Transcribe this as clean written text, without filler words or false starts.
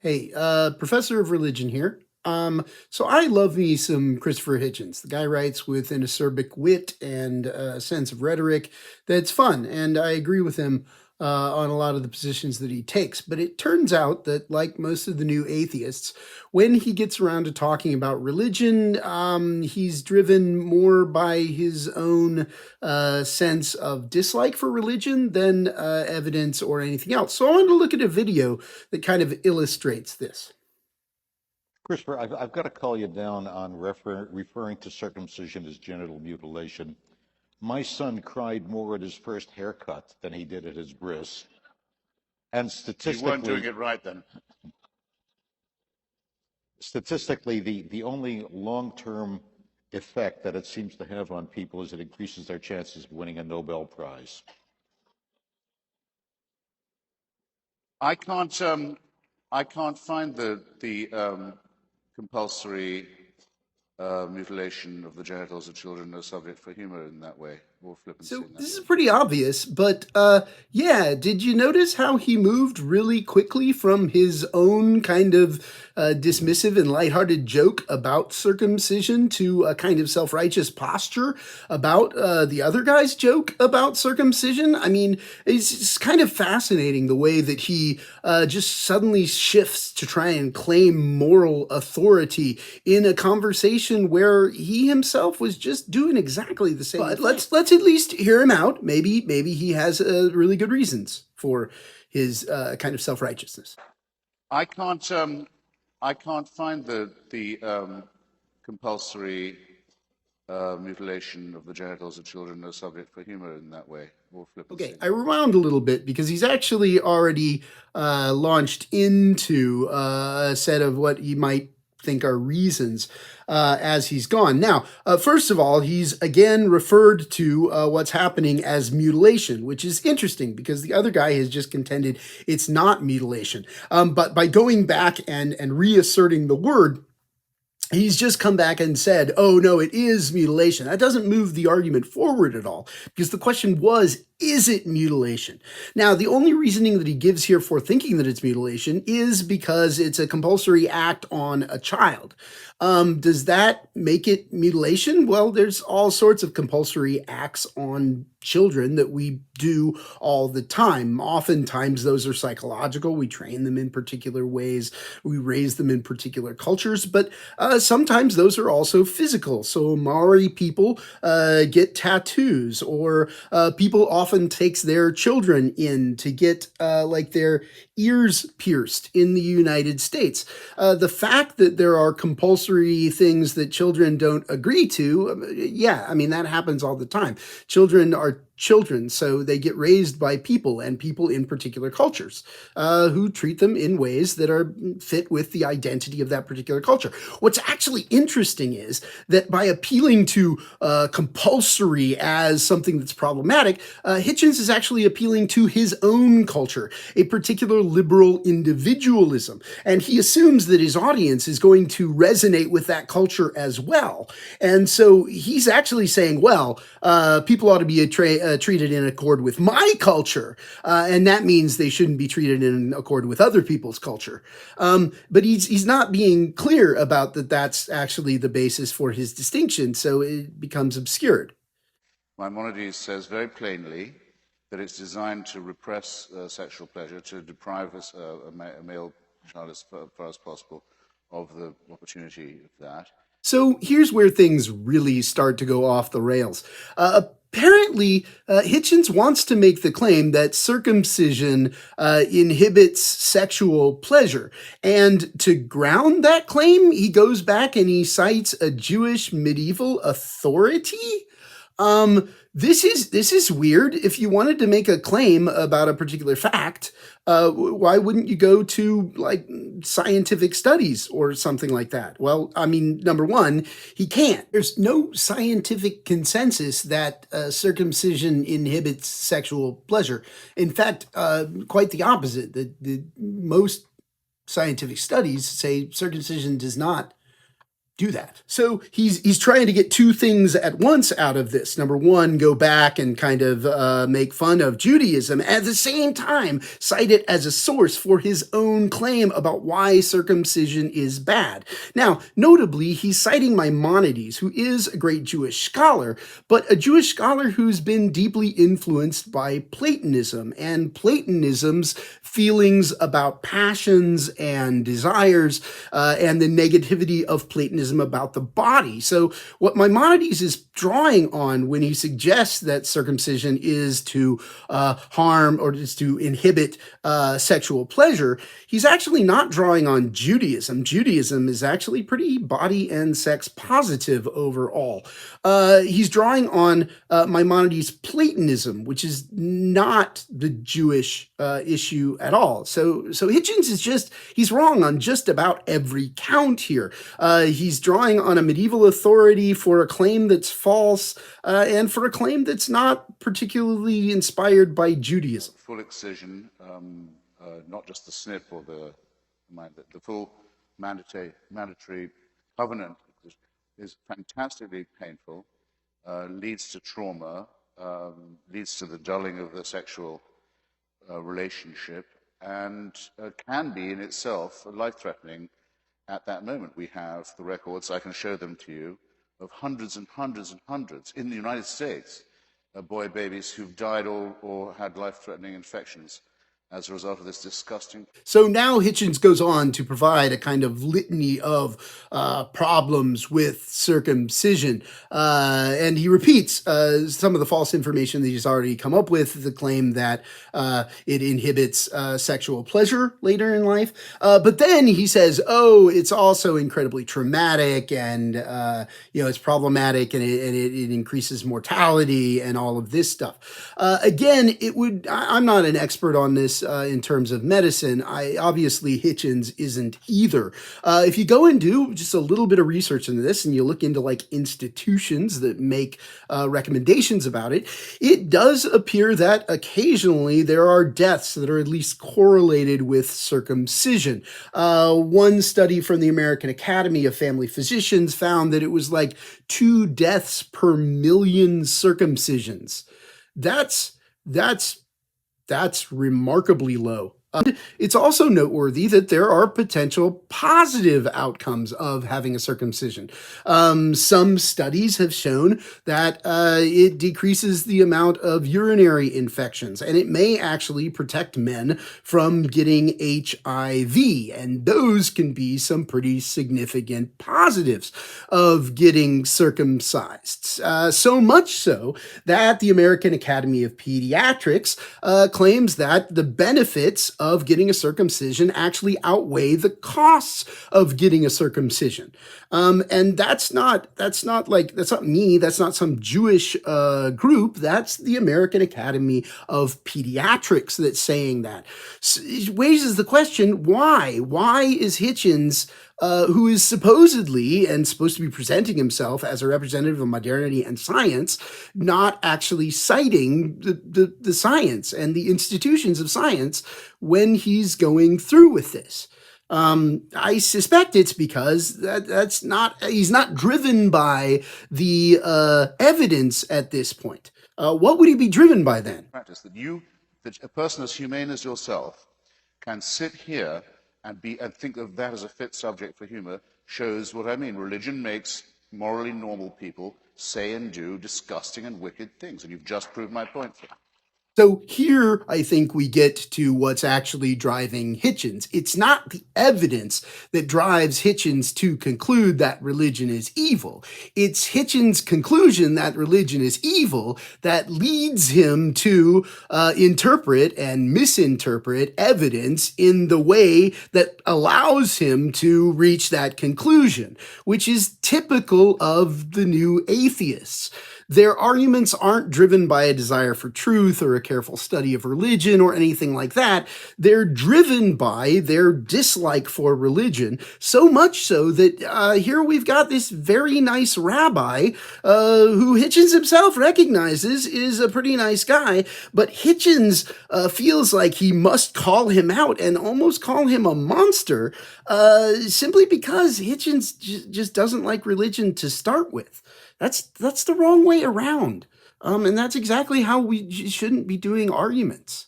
Hey, professor of religion here. So I love me some Christopher Hitchens. The guy writes with an acerbic wit and a sense of rhetoric that's fun, and I agree with him on a lot of the positions that he takes. But it turns out that, like most of the new atheists, when he gets around to talking about religion, he's driven more by his own sense of dislike for religion than evidence or anything else. So I wanted to look at a video that kind of illustrates this. Christopher, I've got to call you down on referring to circumcision as genital mutilation. My son cried more at his first haircut than he did at his bris. And You weren't doing it right then. statistically, the only long-term effect that it seems to have on people is it increases their chances of winning a Nobel Prize. I can't find the compulsory mutilation of the genitals of children a subject for humor in that way, or flippancy So in that this is way. pretty obvious, but yeah, did you notice how he moved really quickly from his own kind of dismissive and lighthearted joke about circumcision to a kind of self-righteous posture about the other guy's joke about circumcision? I mean, it's kind of fascinating the way that he just suddenly shifts to try and claim moral authority in a conversation where he himself was just doing exactly the same. But let's at least hear him out. Maybe he has really good reasons for his kind of self-righteousness. I can't find the compulsory mutilation of the genitals of children a subject for humor in that way, or flippancy. Okay, I rewound a little bit because he's actually already launched into a set of what you might think are reasons as he's gone. Now, first of all, he's again referred to what's happening as mutilation, which is interesting because the other guy has just contended it's not mutilation. But by going back and reasserting the word, he's just come back and said, oh, no, it is mutilation. That doesn't move the argument forward at all because the question was, is it mutilation? Now, the only reasoning that he gives here for thinking that it's mutilation is because it's a compulsory act on a child. Does that make it mutilation? Well, there's all sorts of compulsory acts on children that we do all the time. Oftentimes, those are psychological. We train them in particular ways. We raise them in particular cultures. But sometimes those are also physical. So Maori people get tattoos, or people often takes their children in to get like their ears pierced in the United States. The fact that there are compulsory things that children don't agree to, yeah, I mean, that happens all the time. Children are children, so they get raised by people, and people in particular cultures who treat them in ways that are fit with the identity of that particular culture. What's actually interesting is that by appealing to compulsory as something that's problematic, Hitchens is actually appealing to his own culture, a particular liberal individualism, and he assumes that his audience is going to resonate with that culture as well. And so he's actually saying, well, people ought to be treated in accord with my culture, and that means they shouldn't be treated in accord with other people's culture. But he's not being clear about that. That's actually the basis for his distinction, so it becomes obscured. Maimonides says very plainly that it's designed to repress sexual pleasure, to deprive a male child as far as possible of the opportunity of that. So here's where things really start to go off the rails. Apparently, Hitchens wants to make the claim that circumcision inhibits sexual pleasure. And to ground that claim, he goes back and he cites a Jewish medieval authority. This is weird. If you wanted to make a claim about a particular fact, why wouldn't you go to like scientific studies or something like that? Well, I mean, number one, he can't. There's no scientific consensus that circumcision inhibits sexual pleasure. In fact, quite the opposite. The most scientific studies say circumcision does not do that. So he's trying to get two things at once out of this. Number one, go back and kind of make fun of Judaism, at the same time cite it as a source for his own claim about why circumcision is bad. Now, notably, he's citing Maimonides, who is a great Jewish scholar, but a Jewish scholar who's been deeply influenced by Platonism and Platonism's feelings about passions and desires, and the negativity of Platonism about the body. So what Maimonides is drawing on when he suggests that circumcision is to harm or is to inhibit sexual pleasure, he's actually not drawing on Judaism. Judaism is actually pretty body and sex positive overall. He's drawing on Maimonides' Platonism, which is not the Jewish issue at all. So Hitchens is he's wrong on just about every count here. He's drawing on a medieval authority for a claim that's false, and for a claim that's not particularly inspired by Judaism. Full excision, not just the snip or the full mandatory covenant is fantastically painful, leads to trauma, leads to the dulling of the sexual relationship, and can be in itself life-threatening at that moment. We have the records, I can show them to you, of hundreds and hundreds and hundreds in the United States, boy babies who've died or had life-threatening infections as a result of this disgusting. So now Hitchens goes on to provide a kind of litany of problems with circumcision. And he repeats some of the false information that he's already come up with, the claim that it inhibits sexual pleasure later in life. But then he says, oh, it's also incredibly traumatic and, it's problematic and it increases mortality and all of this stuff. Again, I'm not an expert on this in terms of medicine. Obviously Hitchens isn't either. If you go and do just a little bit of research into this and you look into like institutions that make recommendations about it, it does appear that occasionally there are deaths that are at least correlated with circumcision. One study from the American Academy of Family Physicians found that it was like 2 deaths per million circumcisions. That's remarkably low. It's also noteworthy that there are potential positive outcomes of having a circumcision. Some studies have shown that it decreases the amount of urinary infections, and it may actually protect men from getting HIV, and those can be some pretty significant positives of getting circumcised. So much so that the American Academy of Pediatrics claims that the benefits of getting a circumcision actually outweigh the costs of getting a circumcision. And that's not me, that's not some Jewish group, that's the American Academy of Pediatrics that's saying that. So it raises the question, why? Why is Hitchens, who is supposed to be presenting himself as a representative of modernity and science, not actually citing the science and the institutions of science when he's going through with this? I suspect it's because he's not driven by the evidence at this point. What would he be driven by then? Practice that a person as humane as yourself can sit here and think of that as a fit subject for humor shows what I mean. Religion makes morally normal people say and do disgusting and wicked things, and you've just proved my point. So here, I think we get to what's actually driving Hitchens. It's not the evidence that drives Hitchens to conclude that religion is evil. It's Hitchens' conclusion that religion is evil that leads him to interpret and misinterpret evidence in the way that allows him to reach that conclusion, which is typical of the new atheists. Their arguments aren't driven by a desire for truth or a careful study of religion or anything like that. They're driven by their dislike for religion, so much so that here we've got this very nice rabbi who Hitchens himself recognizes is a pretty nice guy, but Hitchens feels like he must call him out and almost call him a monster simply because Hitchens just doesn't like religion to start with. That's the wrong way around. And that's exactly how we shouldn't be doing arguments.